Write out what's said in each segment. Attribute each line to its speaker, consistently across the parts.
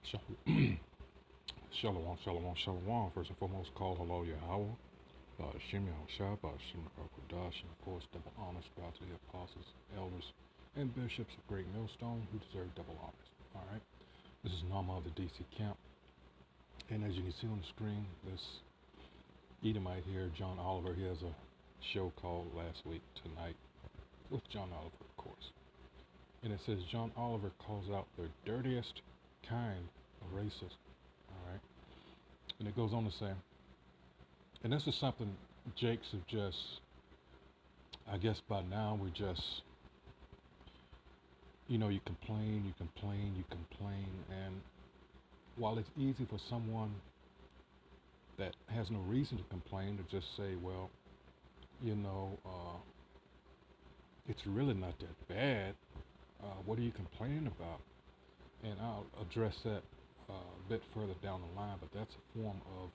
Speaker 1: Shalom, shalom, shalom, shalom. First and foremost, call hello Yahweh, Shem Yahushua, Shem Rakudash, and of course, double honors go out to the apostles, elders, and bishops of Great Millstone who deserve double honors. All right, this is Nama of the DC camp, and as you can see on the screen, this Edomite here, John Oliver, he has a show called Last Week Tonight with John Oliver, of course, and it says John Oliver calls out the dirtiest kind of racist. All right. And it goes on to say, and this is something Jakes have just, I guess by now we just, you complain, you complain, you complain. And while it's easy for someone that has no reason to complain to just say, well, you know, it's really not that bad. What are you complaining about? And I'll address that a bit further down the line, but that's a form of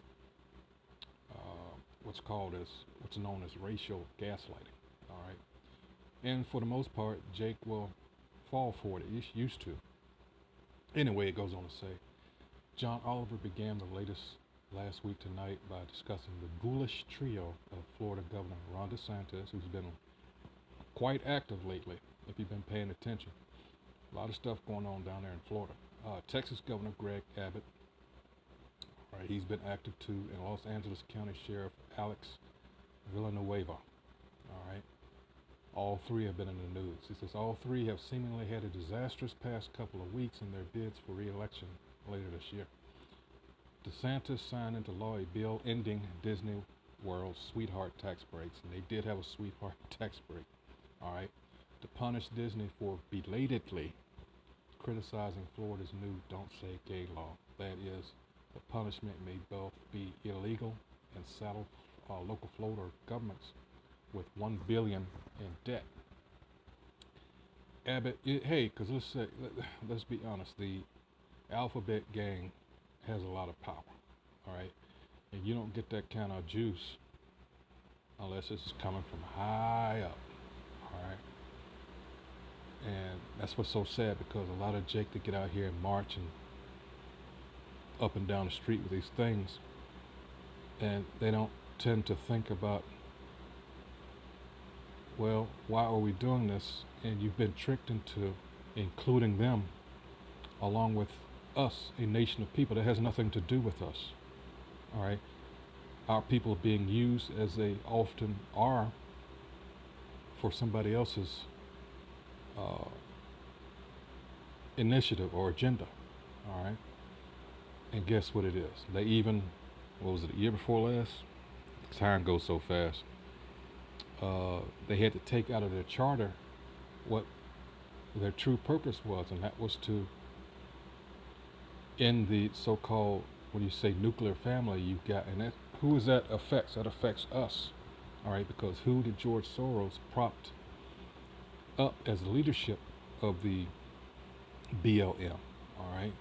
Speaker 1: what's known as racial gaslighting. All right, and for the most part, Jake will fall for it. He's used to. Anyway, it goes on to say, John Oliver began the latest last week tonight by discussing the ghoulish trio of Florida Governor Ron DeSantis, who's been quite active lately. If you've been paying attention, a lot of stuff going on down there in Florida. Texas Governor Greg Abbott, right, he's been active too, and Los Angeles County Sheriff Alex Villanueva. All right, all three have been in the news. He says all three have seemingly had a disastrous past couple of weeks in their bids for re-election later this year. DeSantis signed into law a bill ending Disney World's sweetheart tax breaks, and they did have a sweetheart tax break. All right, to punish Disney for belatedly criticizing Florida's new Don't Say Gay law. That is, the punishment may both be illegal and saddle local Florida governments with $1 billion in debt. Abbott, because let's be honest, the Alphabet gang has a lot of power, all right, and you don't get that kind of juice unless it's coming from high up, all right. And that's what's so sad, because a lot of Jake that get out here and march and up and down the street with these things, and they don't tend to think about, well, why are we doing this? And you've been tricked into including them along with us, a nation of people that has nothing to do with us. All right, our people are being used as they often are for somebody else's initiative or agenda. All right, and guess what it is? They even, what was it, the year before last? Time goes so fast. They had to take out of their charter what their true purpose was, and that was to end the so-called, when you say nuclear family, you've got, and that, who is that affects? That affects us. All right, because who did George Soros propped up as the leadership of the BLM? All right,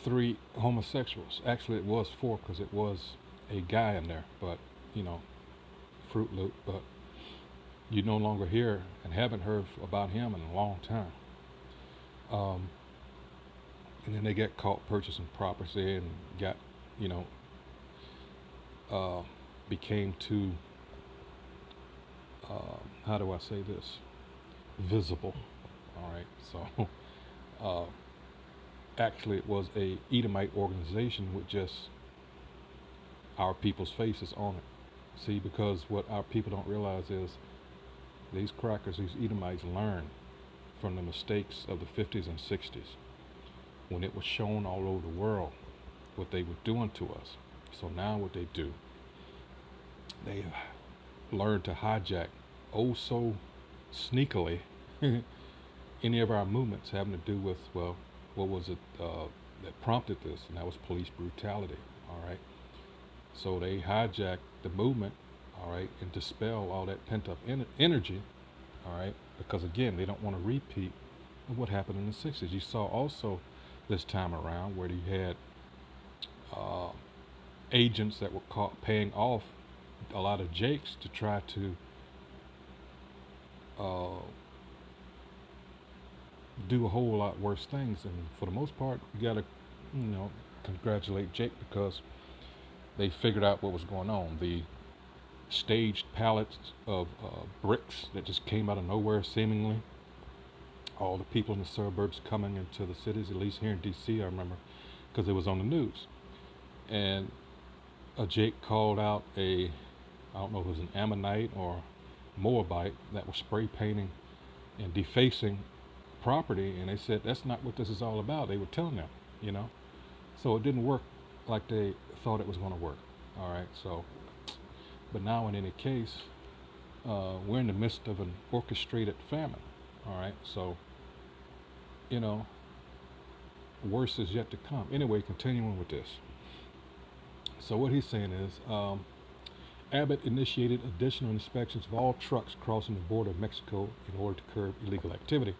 Speaker 1: 3 homosexuals. Actually, it was 4, because it was a guy in there, but Fruit Loop. But you no longer hear and haven't heard about him in a long time. And then they get caught purchasing property and got, became too, how do I say this, visible. All right, so actually it was a Edomite organization with just our people's faces on it. See, because what our people don't realize is these crackers, these Edomites, learned from the mistakes of the 50s and 60s, when it was shown all over the world what they were doing to us. So now what they do, they learn to hijack, oh so sneakily, any of our movements having to do with, well, what was it that prompted this? And that was police brutality. All right, so they hijack the movement, all right, and dispel all that pent-up energy, all right, because again, they don't want to repeat of what happened in the 60s. You saw also this time around where you had agents that were caught paying off a lot of Jakes to try to do a whole lot worse things. And for the most part, you gotta, congratulate Jake because they figured out what was going on. The staged pallets of bricks that just came out of nowhere, seemingly. All the people in the suburbs coming into the cities, at least here in D.C., I remember, because it was on the news. And Jake called out I don't know if it was an Ammonite or Moabite that was spray painting and defacing property, and they said that's not what this is all about. They were telling them. So it didn't work like they thought it was going to work. All right, so, but now in any case, we're in the midst of an orchestrated famine. All right, so, worse is yet to come. Anyway, continuing with this. So what he's saying is, Abbott initiated additional inspections of all trucks crossing the border of Mexico in order to curb illegal activity.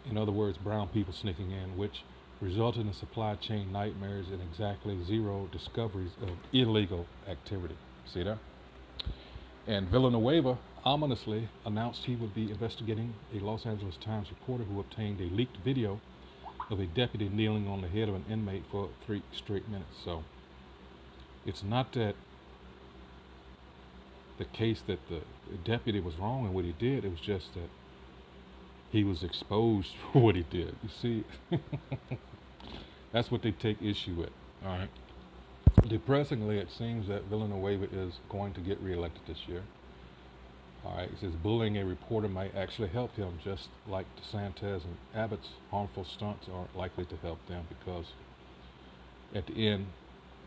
Speaker 1: In other words, brown people sneaking in, which resulted in supply chain nightmares and exactly 0 discoveries of illegal activity. See there? And Villanueva ominously announced he would be investigating a Los Angeles Times reporter who obtained a leaked video of a deputy kneeling on the head of an inmate for 3 straight minutes. So it's not that the case that the deputy was wrong in what he did. It was just that he was exposed for what he did. You see, that's what they take issue with. All right. Depressingly, it seems that Villanueva is going to get reelected this year. All right. It says bullying a reporter might actually help him, just like DeSantis and Abbott's harmful stunts are likely to help them, because at the end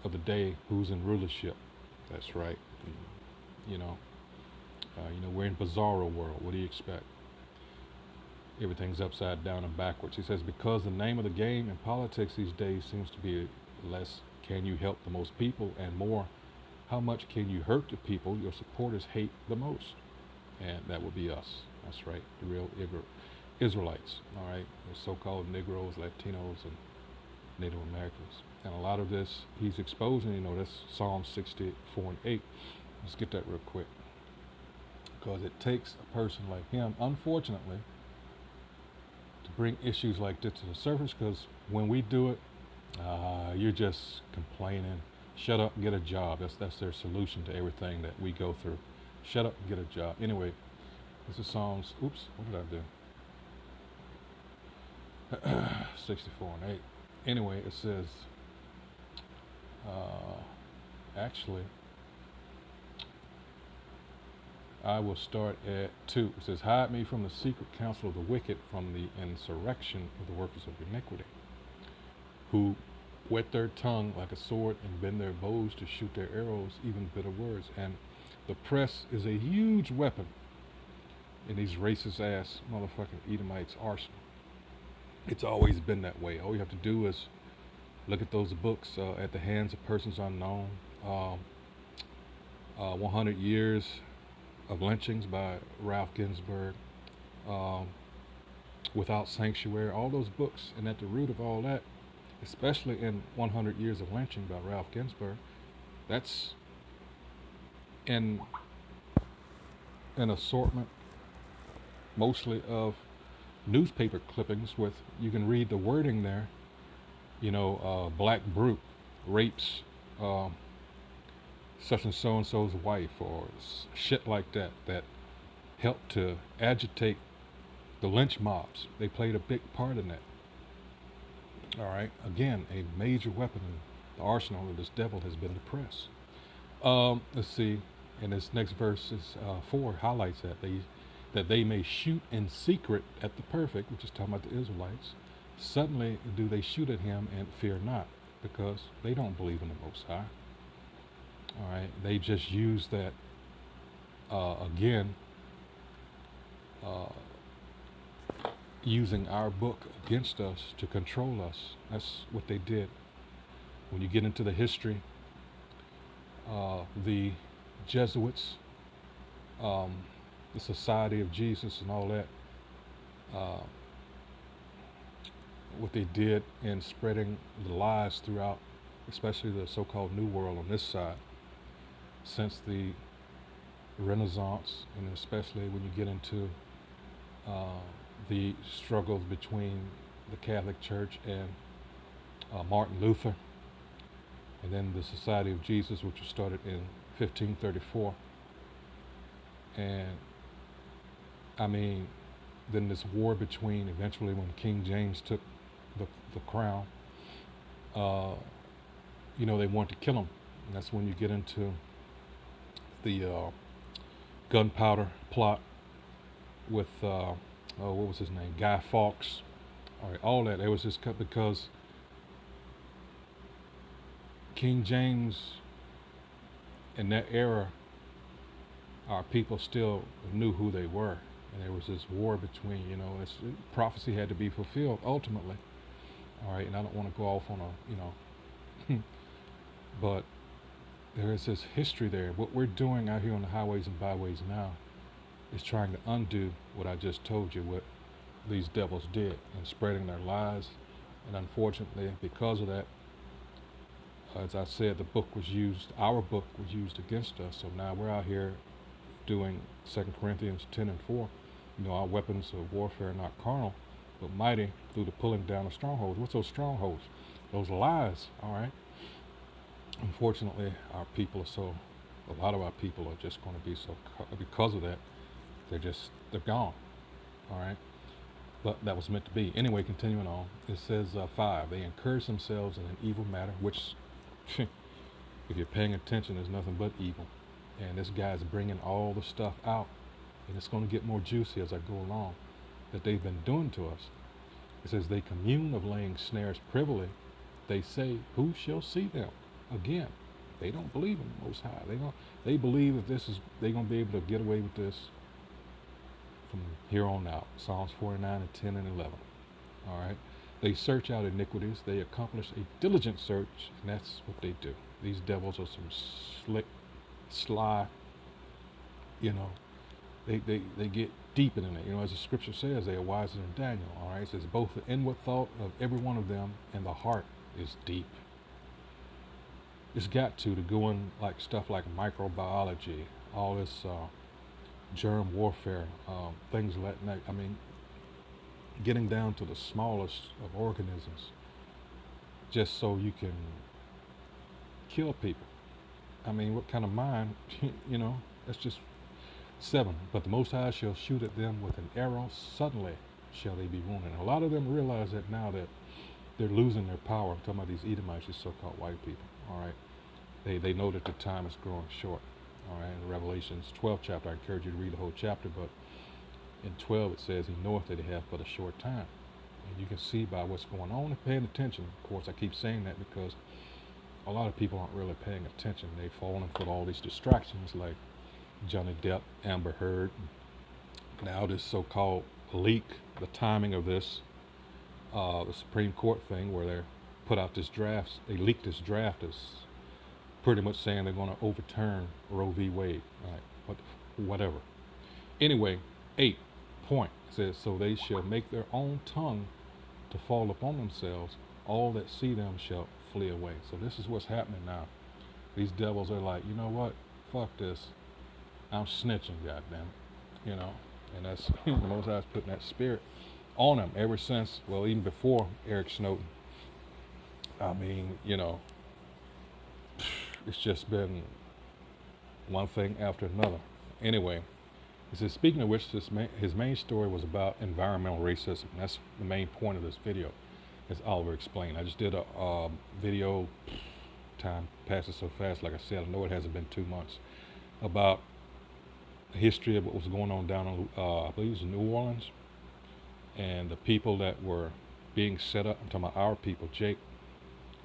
Speaker 1: of the day, who's in rulership? That's right. We're in bizarro world. What do you expect? Everything's upside down and backwards. He says, because the name of the game in politics these days seems to be less can you help the most people and more how much can you hurt the people your supporters hate the most. And that would be us. That's right, the real Israelites. All right, the so-called Negroes, Latinos, and Native Americans. And a lot of this he's exposing, that's Psalm 64 and 8. Let's get that real quick, because it takes a person like him, unfortunately, to bring issues like this to the surface, because when we do it, you're just complaining. Shut up and get a job. That's their solution to everything that we go through. Shut up and get a job. Anyway, this is Psalms, what did I do? 64 and 8. Anyway, it says, actually, I will start at 2. It says, hide me from the secret counsel of the wicked, from the insurrection of the workers of iniquity, who whet their tongue like a sword and bend their bows to shoot their arrows, even bitter words. And the press is a huge weapon in these racist ass motherfucking Edomites' arsenal. It's always been that way. All you have to do is look at those books, At the Hands of Persons Unknown, 100 Years of Lynchings by Ralph Ginsberg, Without Sanctuary, all those books. And at the root of all that, especially in 100 Years of Lynching by Ralph Ginsberg, that's an assortment mostly of newspaper clippings with, you can read the wording there, black brute rapes such and so's wife, or shit like that, that helped to agitate the lynch mobs. They played a big part in that. All right, again, a major weapon in the arsenal of this devil has been the press. Let's see, and this next verse is 4 highlights that they may shoot in secret at the perfect, which is talking about the Israelites. Suddenly do they shoot at him and fear not, because they don't believe in the Most High. All right, they just use that using our book against us to control us. That's what they did. When you get into the history, the Jesuits, the Society of Jesus and all that, what they did in spreading the lies throughout, especially the so-called New World on this side, since the Renaissance, and especially when you get into the struggles between the Catholic Church and Martin Luther, and then the Society of Jesus, which was started in 1534. And I mean, then this war between, eventually when King James took the crown, uh, they wanted to kill him. And that's when you get into the gunpowder plot with, what was his name? Guy Fawkes. All right, all that. It was just because King James, in that era, our people still knew who they were. And there was this war between, prophecy had to be fulfilled ultimately. All right, and I don't want to go off on a, but there is this history there. What we're doing out here on the highways and byways now is trying to undo what I just told you, what these devils did, and spreading their lies. And unfortunately, because of that, as I said, our book was used against us. So now we're out here doing 2 Corinthians 10 and 4. Our weapons of warfare are not carnal, but mighty through the pulling down of strongholds. What's those strongholds? Those lies, all right? Unfortunately, a lot of our people are just going to be because of that, they're gone, all right? But that was meant to be. Anyway, continuing on, it says 5, they encourage themselves in an evil matter, which, if you're paying attention, is nothing but evil. And this guy's bringing all the stuff out, and it's going to get more juicy as I go along, that they've been doing to us. It says, they commune of laying snares privily. They say, who shall see them? Again, they don't believe in the Most High. They believe that they're going to be able to get away with this from here on out. Psalms 49 and 10 and 11. All right. They search out iniquities. They accomplish a diligent search, and that's what they do. These devils are some slick, sly, they get deep in it. As the scripture says, they are wiser than Daniel. All right. It says both the inward thought of every one of them and the heart is deep. It's got to go in like stuff like microbiology, all this germ warfare, things like that. I mean, getting down to the smallest of organisms, just so you can kill people. I mean, what kind of mind, that's just 7. But the Most High shall shoot at them with an arrow, suddenly shall they be wounded. And a lot of them realize that now, that they're losing their power. I'm talking about these Edomites, these so-called white people. All right, they know that the time is growing short. All right, in Revelations 12 chapter, I encourage you to read the whole chapter, but in 12 it says, he knoweth that he hath but a short time. And you can see by what's going on and paying attention. Of course, I keep saying that because a lot of people aren't really paying attention. They've fallen for all these distractions like Johnny Depp, Amber Heard. Now this so-called leak, the timing of this, the Supreme Court thing where they put out this draft, they leaked this draft as pretty much saying they're going to overturn Roe v. Wade. Right? But whatever. Anyway, 8 point says, so they shall make their own tongue to fall upon themselves. All that see them shall flee away. So this is what's happening now. These devils are like, you know what? Fuck this. I'm snitching, goddamn. And that's the Most High's putting that spirit on them ever since, well, even before Eric Snowden. I mean, it's just been one thing after another. Anyway, it says, speaking of which, his main story was about environmental racism. That's the main point of this video, as Oliver explained. I just did a video, time passes so fast, like I said, I know it hasn't been 2 months, about the history of what was going on down in, I believe it was New Orleans, and the people that were being set up, I'm talking about our people, Jake,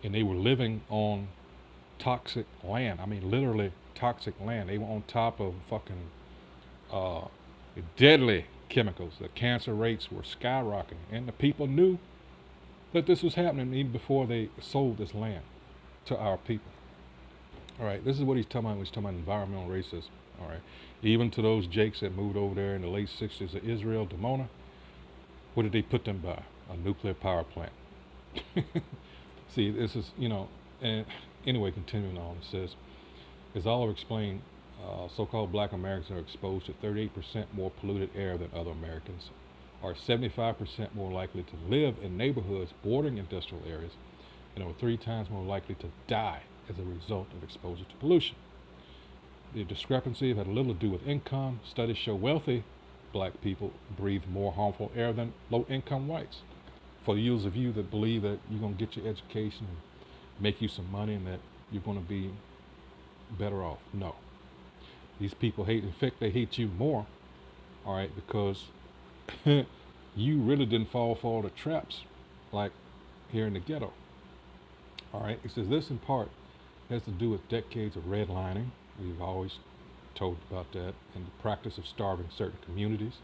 Speaker 1: and they were living on toxic land. I mean, literally toxic land. They were on top of fucking deadly chemicals. The cancer rates were skyrocketing, and the people knew that this was happening even before they sold this land to our people. All right, this is what he's talking about. He's talking about environmental racism. All right, even to those Jakes that moved over there in the late 60s to Israel, Dimona, what did they put them by? A nuclear power plant. See, this is, and anyway, continuing on, it says, as Oliver explained, so-called black Americans are exposed to 38% more polluted air than other Americans. are 75% more likely to live in neighborhoods bordering industrial areas and are 3 times more likely to die as a result of exposure to pollution. The discrepancy had little to do with income. Studies show wealthy black people breathe more harmful air than low-income whites. For those of you that believe that you're going to get your education and make you some money and that you're going to be better off, no. These people hate, in fact, they hate you more, all right, because you really didn't fall for all the traps like here in the ghetto. All right, it says this in part has to do with decades of redlining. We've always told about that, and the practice of starving certain communities,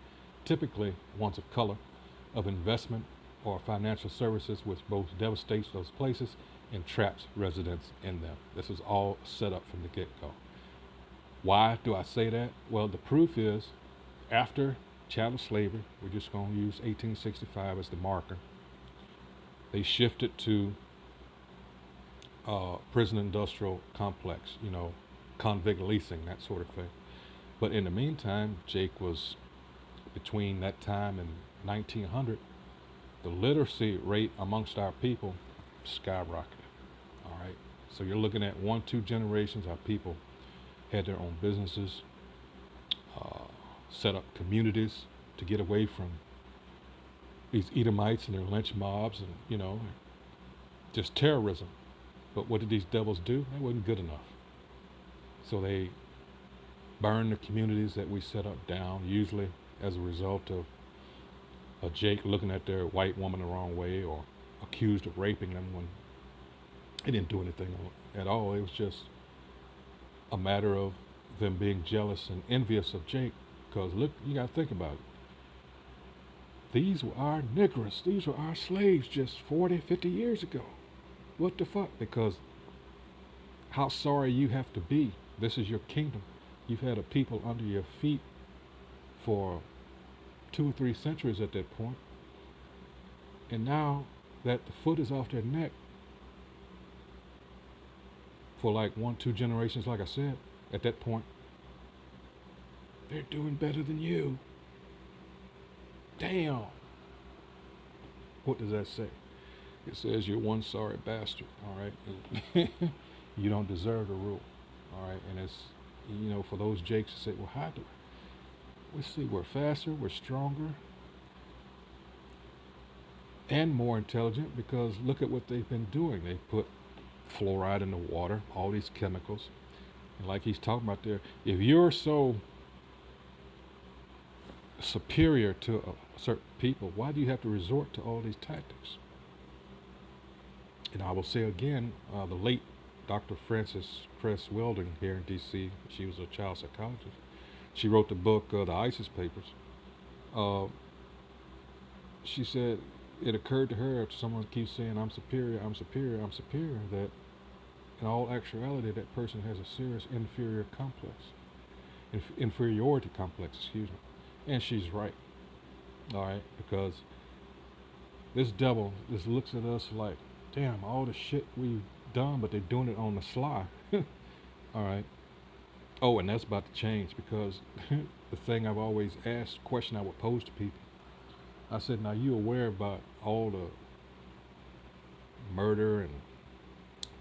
Speaker 1: typically ones of color, of investment or financial services, which both devastates those places and traps residents in them. This is all set up from the get-go. Why do I say that? Well, the proof is after chattel slavery, we're just going to use 1865 as the marker, they shifted to prison industrial complex, convict leasing, that sort of thing. But in the meantime, Jake was between that time and 1900, the literacy rate amongst our people skyrocketed. All right. So you're looking at 1-2 generations. Our people had their own businesses, set up communities to get away from these Edomites and their lynch mobs and, just terrorism. But what did these devils do? They wasn't good enough. So they burned the communities that we set up down, usually as a result of a Jake looking at their white woman the wrong way or accused of raping them when he didn't do anything at all. It was just a matter of them being jealous and envious of Jake. Because look, you got to think about it. These were our niggers. These were our slaves just 40, 50 years ago. What the fuck? Because how sorry you have to be. This is your kingdom. You've had a people under your feet for 2 or 3 centuries at that point. And now that the foot is off their neck for like 1-2 generations, like I said, at that point, they're doing better than you. Damn. What does that say? It says you're one sorry bastard, all right? You don't deserve to rule, all right? And it's, for those Jakes to say, well, how do we see we're faster, we're stronger, and more intelligent because look at what they've been doing. They put fluoride in the water, all these chemicals. And like he's talking about there, if you're so superior to certain people, why do you have to resort to all these tactics? And I will say again, the late Dr. Frances Cress Welding here in D.C., she was a child psychologist. She wrote the book, The ISIS Papers. She said it occurred to her after someone keeps saying, I'm superior, I'm superior, I'm superior, that in all actuality, that person has a serious inferiority complex, excuse me. And she's right, all right, because this devil just looks at us like, damn, all the shit we've done, but they're doing it on the sly. All right. Oh, and that's about to change because the thing I've always asked, question I would pose to people, I said, now you aware about all the murder and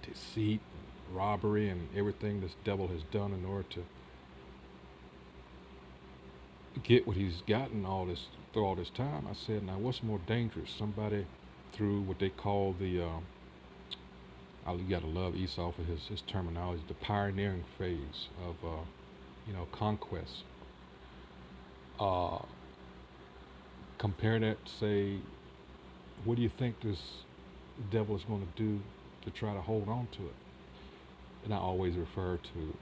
Speaker 1: deceit and robbery and everything this devil has done in order to get what he's gotten through all this time? I said, now what's more dangerous? Somebody through what they call the, you gotta love Esau for his terminology, the pioneering phase of, conquest. Compare that, say, what do you think this devil is going to do to try to hold on to it? And I always refer to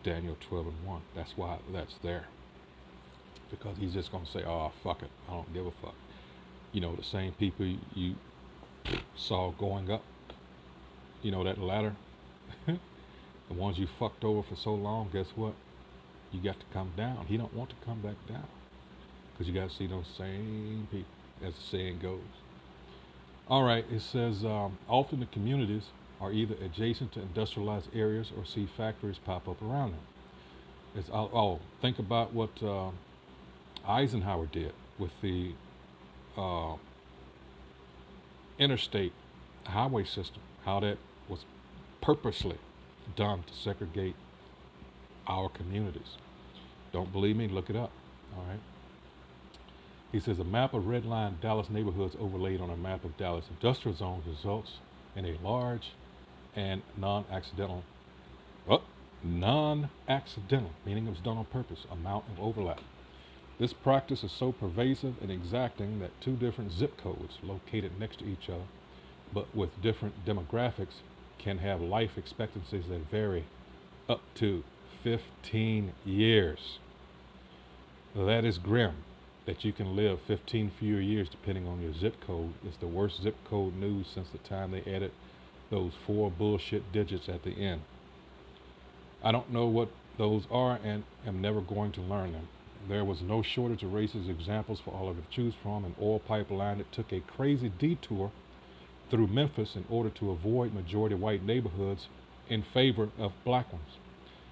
Speaker 1: Daniel 12:1. That's why that's there. Because he's just going to say, oh, fuck it, I don't give a fuck. The same people you saw going up, that ladder, the ones you fucked over for so long, guess what? You got to come down. He don't want to come back down because you got to see those same people, as the saying goes. All right, it says, often the communities are either adjacent to industrialized areas or see factories pop up around them. Think about what Eisenhower did with the uh, interstate highway system, how that was purposely done to segregate our communities. Don't believe me? Look it up. All right. He says a map of redlined Dallas neighborhoods overlaid on a map of Dallas industrial zones results in a large and non-accidental, oh, non-accidental, meaning it was done on purpose, amount of overlap. This practice is so pervasive and exacting that two different zip codes located next to each other, but with different demographics, can have life expectancies that vary up to 15 years. That is grim. That you can live 15 fewer years depending on your zip code. It's the worst zip code news since the time they added those 4 bullshit digits at the end. I don't know what those are and am never going to learn them. There was no shortage of racist examples for all of it to choose from. An oil pipeline that took a crazy detour through Memphis in order to avoid majority white neighborhoods in favor of black ones.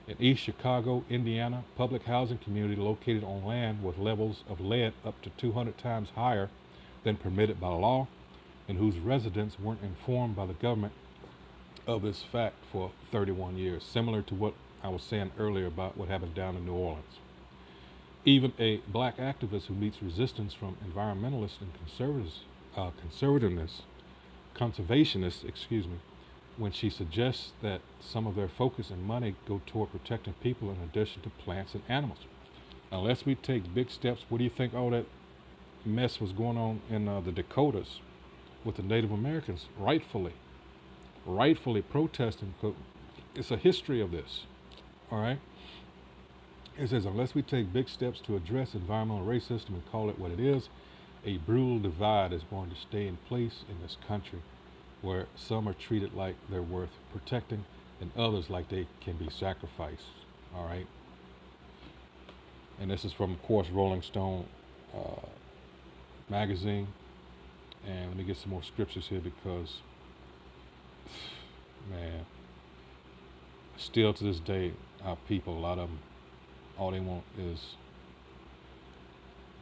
Speaker 1: An East Chicago, Indiana public housing community located on land with levels of lead up to 200 times higher than permitted by law, and whose residents weren't informed by the government of this fact for 31 years, similar to what I was saying earlier about what happened down in New Orleans. Even a black activist who meets resistance from environmentalists and conservationists, when she suggests that some of their focus and money go toward protecting people in addition to plants and animals. Unless we take big steps, what do you think all that mess was going on in the Dakotas with the Native Americans rightfully protesting? It's a history of this, all right? It says, unless we take big steps to address environmental racism and call it what it is, a brutal divide is going to stay in place in this country, where some are treated like they're worth protecting and others like they can be sacrificed, all right? And this is from, of course, Rolling Stone magazine. And let me get some more scriptures here because, man, still to this day, our people, a lot of them, all they want is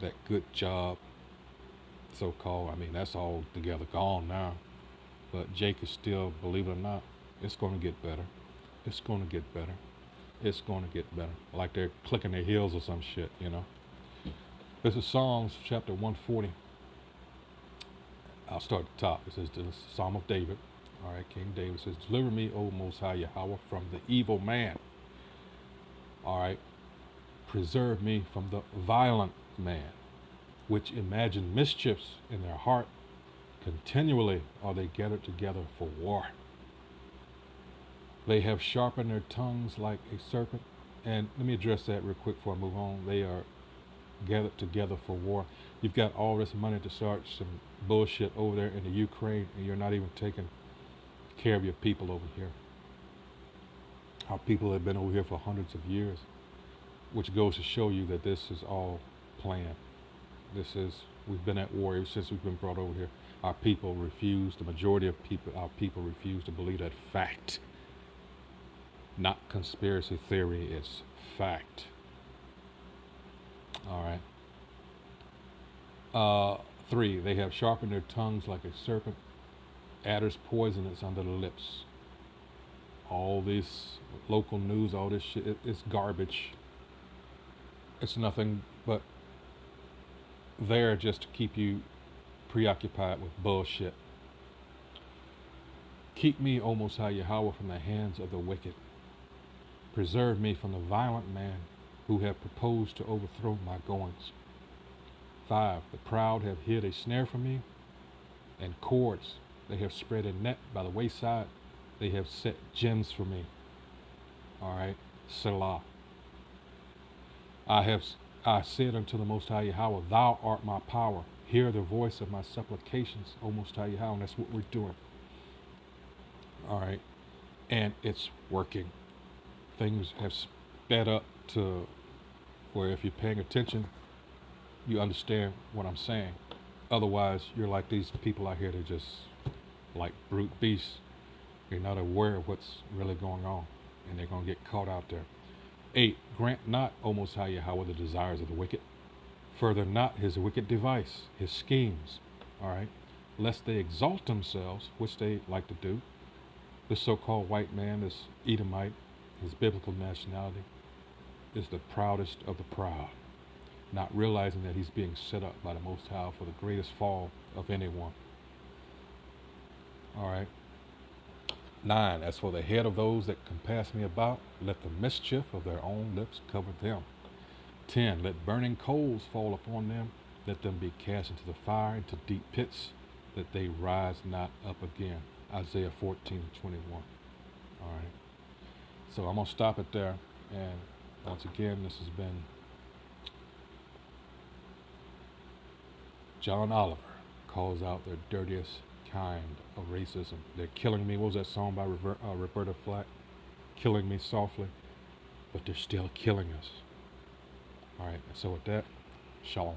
Speaker 1: that good job, so-called. I mean, that's all together gone now. But Jake is still, believe it or not, it's going to get better. It's going to get better. It's going to get better. Like they're clicking their heels or some shit, you know. This is Psalms chapter 140. I'll start at the top. It says, the Psalm of David. All right, King David says, deliver me, O Most High Yahweh, from the evil man. All right. Preserve me from the violent man, which imagine mischiefs in their heart. Continually are they gathered together for war. They have sharpened their tongues like a serpent. And let me address that real quick before I move on. They are gathered together for war. You've got all this money to start some bullshit over there in the Ukraine, and you're not even taking care of your people over here. Our people have been over here for hundreds of years, which goes to show you that this is all planned. We've been at war ever since we've been brought over here. Our people refuse, the majority of people, our people refuse to believe that fact. Not conspiracy theory, it's fact. All right. 3, they have sharpened their tongues like a serpent. Adder's poison is under the lips. All this local news, all this shit, it's garbage. It's nothing but there just to keep you preoccupied with bullshit. Keep me, O Most High Yahweh, from the hands of the wicked. Preserve me from the violent man who have proposed to overthrow my goings. 5, the proud have hid a snare for me, and cords. They have spread a net by the wayside. They have set gins for me. All right, Selah. I said unto the Most High Yahweh, thou art my power. Hear the voice of my supplications, O Most High Yahweh. And that's what we're doing. All right. And it's working. Things have sped up to where if you're paying attention, you understand what I'm saying. Otherwise, you're like these people out here that just like brute beasts. You're not aware of what's really going on, and they're going to get caught out there. 8, grant not, O Most High Yahweh, the desires of the wicked. Further not his wicked device, his schemes, all right, lest they exalt themselves, which they like to do. The so-called white man, this Edomite, his biblical nationality, is the proudest of the proud, not realizing that he's being set up by the Most High for the greatest fall of anyone. All right. 9. As for the head of those that compass me about, let the mischief of their own lips cover them. 10. Let burning coals fall upon them. Let them be cast into the fire, into deep pits, that they rise not up again. Isaiah 14:21. All right. So I'm going to stop it there. And once again, this has been John Oliver calls out the dirtiest kind of racism. They're killing me. What was that song by Roberta Flack? Killing me softly, but they're still killing us. All right. So with that, shalom.